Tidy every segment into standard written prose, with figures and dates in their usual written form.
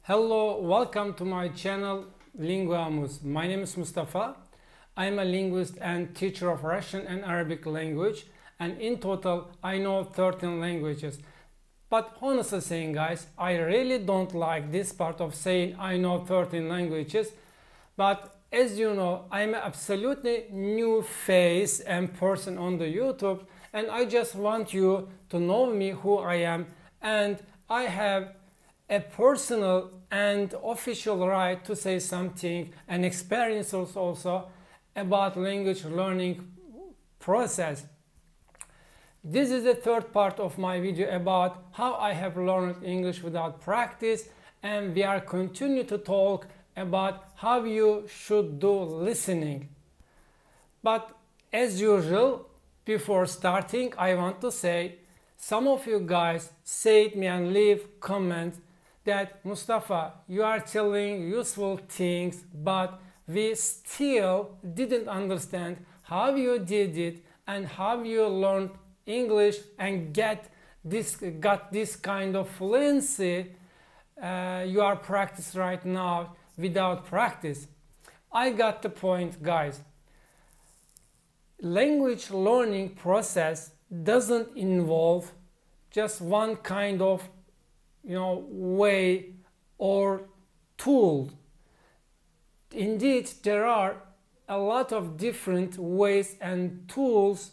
Hello, welcome to my channel Linguamus. My name is Mustafa. I'm a linguist and teacher of Russian and Arabic language, and in total I know 13 languages. But honestly saying, guys, I really don't like this part of saying I know 13 languages. But as you know, I'm an absolutely new face and person on the YouTube, and I just want you to know me, who I am, and I have a personal and official right to say something and experiences also about language learning process. This is the third part of my video about how I have learned English without practice, and we are continue to talk about how you should do listening. But as usual, before starting, I want to say some of you guys said me and leave comments that Mustafa, you are telling useful things, but we still didn't understand how you did it and how you learned English and got this kind of fluency you are practicing right now without practice. I got the point, guys. Language learning process doesn't involve just one kind of way or tool. Indeed, there are a lot of different ways and tools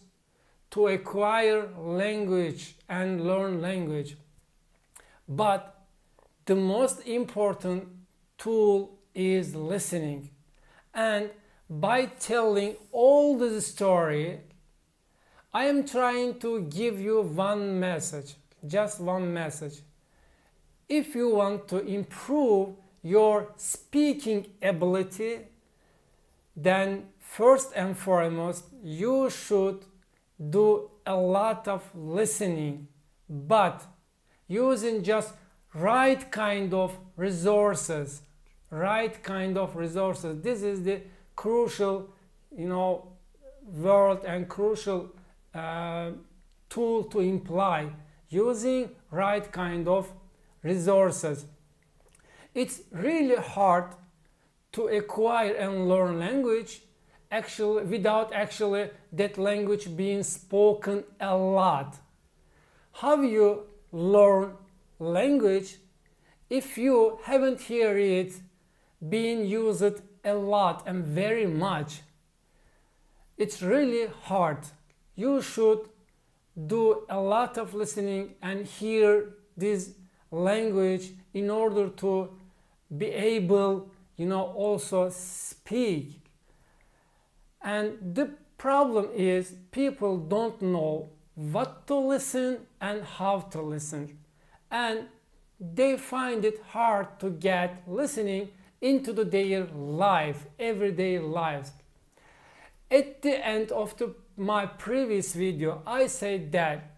to acquire language and learn language. But the most important tool is listening. And by telling all the story, I am trying to give you one message, just one message. If you want to improve your speaking ability, then first and foremost, you should do a lot of listening, but using just right kind of resources. This is the crucial, word and crucial tool to imply, using right kind of resources. It's really hard to acquire and learn language without that language being spoken a lot. How you learn language if you haven't heard it being used a lot and very much? It's really hard. You should do a lot of listening and hear this language in order to be able, also speak. And the problem is people don't know what to listen and how to listen. And they find it hard to get listening into their life, everyday lives. At the end of my previous video, I said that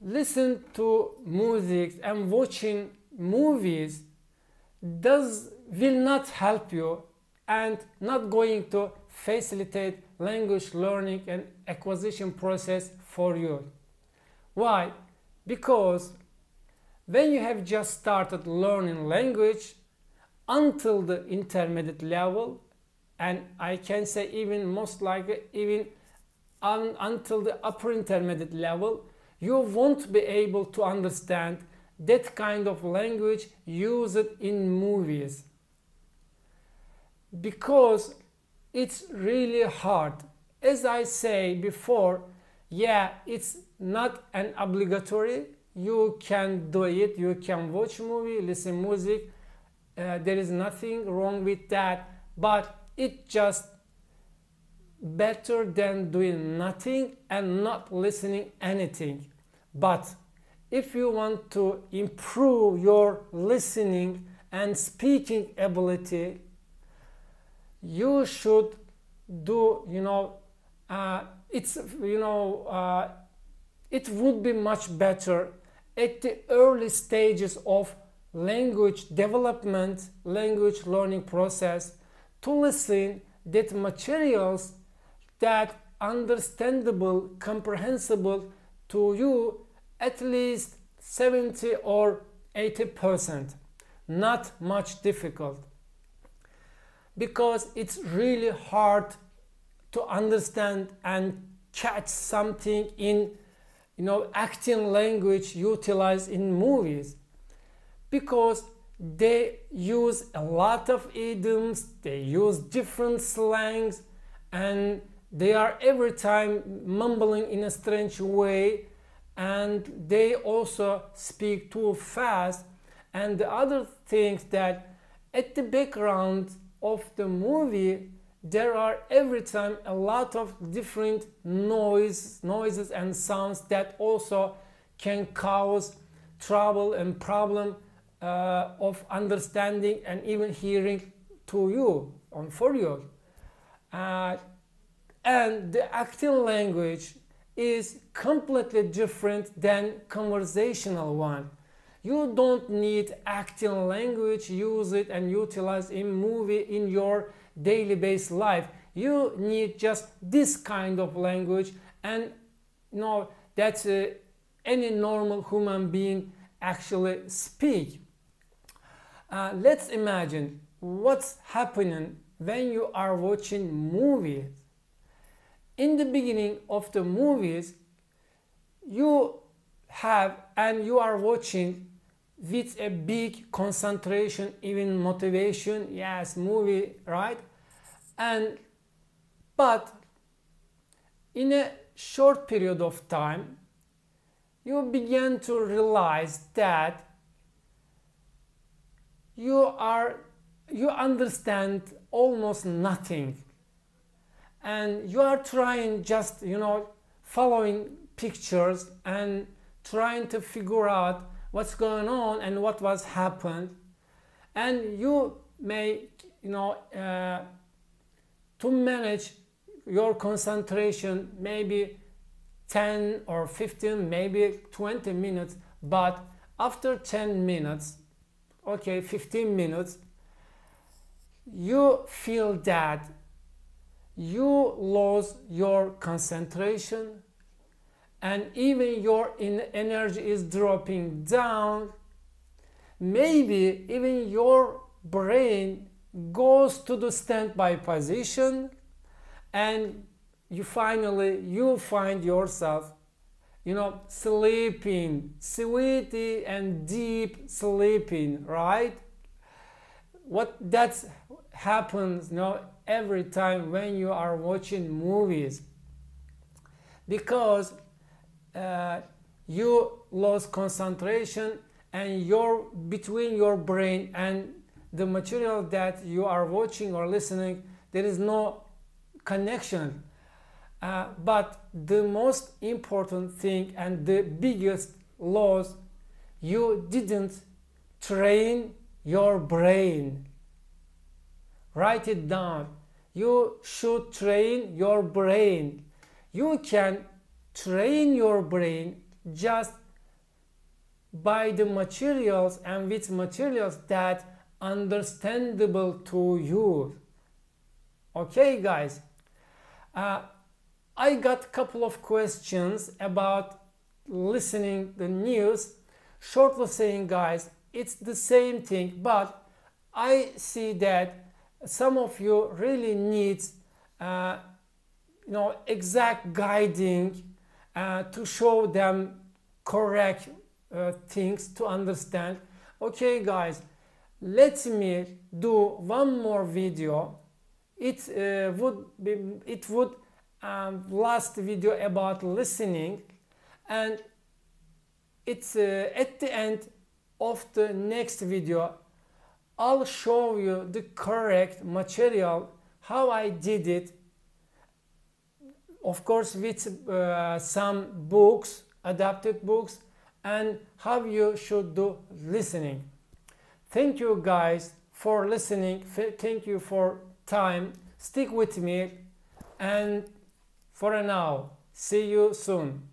listen to music and watching movies will not help you and not going to facilitate language learning and acquisition process for you. Why? Because when you have just started learning language until the intermediate level, and I can say even most likely even until the upper intermediate level, you won't be able to understand that kind of language used in movies, because it's really hard. As I say before, it's not an obligatory. You can do it, you can watch movie, listen music, there is nothing wrong with that, but it's just better than doing nothing and not listening anything. But if you want to improve your listening and speaking ability, you should do, it would be much better at the early stages of language development, language learning process, to listen that materials that understandable, comprehensible to you at least 70 or 80%. not much difficult, because it's really hard to understand and catch something in acting language utilized in movies, because they use a lot of idioms, they use different slangs, and they are every time mumbling in a strange way, and they also speak too fast. And the other things that at the background of the movie there are every time a lot of different noises and sounds that also can cause trouble and problem of understanding and even hearing to you and for you. And the acting language is completely different than conversational one. You don't need acting language, use it and utilize in movie in your daily based life. You need just this kind of language, and that's any normal human being actually speak. Let's imagine what's happening when you are watching movies. In the beginning of the movies, you are watching with a big concentration, even motivation, yes, movie, right? But in a short period of time, you begin to realize that you understand almost nothing, and you are trying just following pictures and trying to figure out what's going on and what was happened. And you may to manage your concentration maybe 10 or 15, maybe 20 minutes, but after 10 minutes, 15 minutes, you feel that you lose your concentration, and even your energy is dropping down. Maybe even your brain goes to the standby position, and you find yourself sleeping, sweetie and deep sleeping, right? That happens every time when you are watching movies, because you lose concentration, and between your brain and the material that you are watching or listening, there is no connection. But the most important thing and the biggest loss, you didn't train your brain. Write it down. You should train your brain. You can train your brain just by the materials, and with materials that understandable to you. Okay, guys. I got a couple of questions about listening the news. Shortly saying, guys, it's the same thing, but I see that some of you really need exact guiding to show them correct things to understand. Okay, guys, let me do one more video. It would last video about listening, and it's at the end of the next video I'll show you the correct material, how I did it, of course with some books, adapted books, and how you should do listening. Thank you guys for listening. Thank you for time. Stick with me, and for now, see you soon.